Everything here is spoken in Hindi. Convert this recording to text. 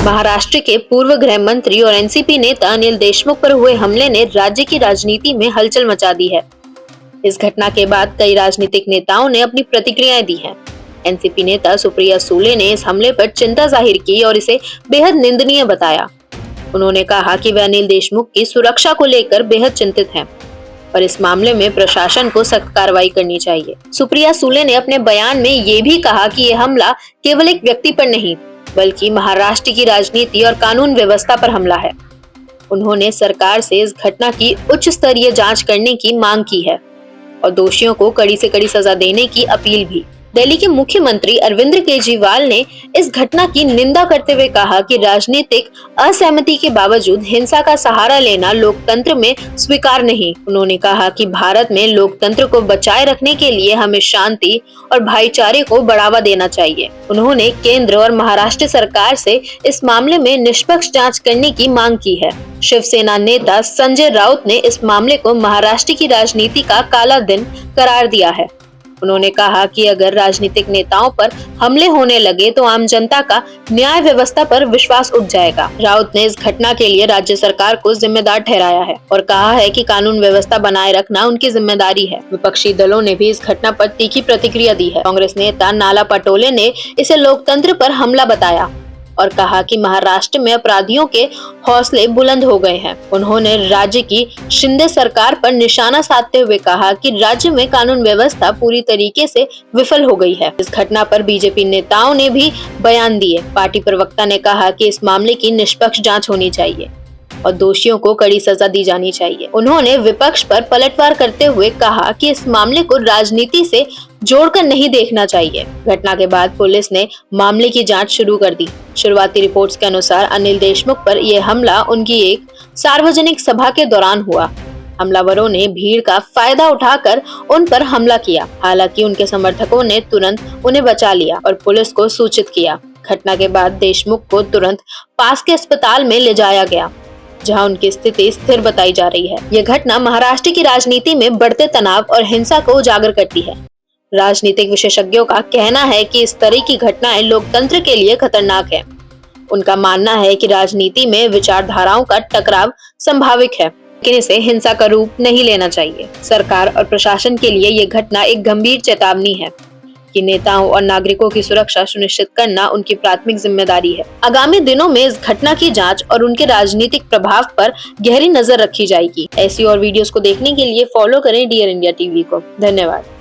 महाराष्ट्र के पूर्व गृह मंत्री और एनसीपी नेता अनिल देशमुख पर हुए हमले ने राज्य की राजनीति में हलचल मचा दी है। इस घटना के बाद कई राजनीतिक नेताओं ने अपनी प्रतिक्रियाएं दी हैं। एनसीपी नेता सुप्रिया सुले ने इस हमले पर चिंता जाहिर की और इसे बेहद निंदनीय बताया। उन्होंने कहा कि वे अनिल देशमुख की सुरक्षा को लेकर बेहद चिंतित हैं और इस मामले में प्रशासन को सख्त कार्रवाई करनी चाहिए। सुप्रिया सुले ने अपने बयान में ये भी कहा कि यह हमला केवल एक व्यक्ति पर नहीं बल्कि महाराष्ट्र की राजनीति और कानून व्यवस्था पर हमला है। उन्होंने सरकार से इस घटना की उच्च स्तरीय जांच करने की मांग की है और दोषियों को कड़ी से कड़ी सजा देने की अपील भी। दिल्ली के मुख्यमंत्री अरविंद केजरीवाल ने इस घटना की निंदा करते हुए कहा कि राजनीतिक असहमति के बावजूद हिंसा का सहारा लेना लोकतंत्र में स्वीकार नहीं। उन्होंने कहा कि भारत में लोकतंत्र को बचाए रखने के लिए हमें शांति और भाईचारे को बढ़ावा देना चाहिए। उन्होंने केंद्र और महाराष्ट्र सरकार से इस मामले में निष्पक्ष जांच करने की मांग की है। शिवसेना नेता संजय राउत ने इस मामले को महाराष्ट्र की राजनीति का काला दिन करार दिया है। उन्होंने कहा कि अगर राजनीतिक नेताओं पर हमले होने लगे तो आम जनता का न्याय व्यवस्था पर विश्वास उठ जाएगा। राउत ने इस घटना के लिए राज्य सरकार को जिम्मेदार ठहराया है और कहा है कि कानून व्यवस्था बनाए रखना उनकी जिम्मेदारी है। विपक्षी दलों ने भी इस घटना पर तीखी प्रतिक्रिया दी है। कांग्रेस नेता नाला पटोले ने इसे लोकतंत्र पर हमला बताया और कहा कि महाराष्ट्र में अपराधियों के हौसले बुलंद हो गए हैं। उन्होंने राज्य की शिंदे सरकार पर निशाना साधते हुए कहा कि राज्य में कानून व्यवस्था पूरी तरीके से विफल हो गई है। इस घटना पर बीजेपी नेताओं ने भी बयान दिए। पार्टी प्रवक्ता ने कहा कि इस मामले की निष्पक्ष जांच होनी चाहिए और दोषियों को कड़ी सजा दी जानी चाहिए। उन्होंने विपक्ष पर पलटवार करते हुए कहा कि इस मामले को राजनीति से जोड़कर नहीं देखना चाहिए। घटना के बाद पुलिस ने मामले की जांच शुरू कर दी। शुरुआती रिपोर्ट्स के अनुसार अनिल देशमुख पर यह हमला उनकी एक सार्वजनिक सभा के दौरान हुआ। हमलावरों ने भीड़ का फायदा उठाकर उन पर हमला किया। हालांकि उनके समर्थकों ने तुरंत उन्हें बचा लिया और पुलिस को सूचित किया। घटना के बाद देशमुख को तुरंत पास के अस्पताल में ले जाया गया, जहां उनकी स्थिति स्थिर बताई जा रही है। यह घटना महाराष्ट्र की राजनीति में बढ़ते तनाव और हिंसा को उजागर करती है। राजनीतिक विशेषज्ञों का कहना है कि इस तरह की घटनाएं लोकतंत्र के लिए खतरनाक है। उनका मानना है कि राजनीति में विचारधाराओं का टकराव संभाविक है, लेकिन इसे हिंसा का रूप नहीं लेना चाहिए। सरकार और प्रशासन के लिए यह घटना एक गंभीर चेतावनी है कि नेताओं और नागरिकों की सुरक्षा सुनिश्चित करना उनकी प्राथमिक जिम्मेदारी है। आगामी दिनों में इस घटना की जांच और उनके राजनीतिक प्रभाव पर गहरी नजर रखी जाएगी। ऐसी और वीडियोस को देखने के लिए फॉलो करें डियर इंडिया टीवी को। धन्यवाद।